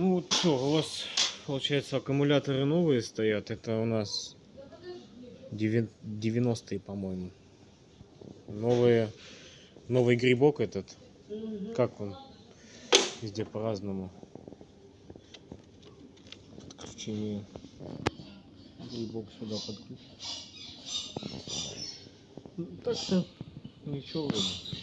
Ну вот что, у вас получается аккумуляторы новые стоят. Это у нас 90-е, по-моему. Новый грибок этот. Как он? Везде по-разному. Подключение. Грибок сюда подключить. Ну, так-то ничего вроде.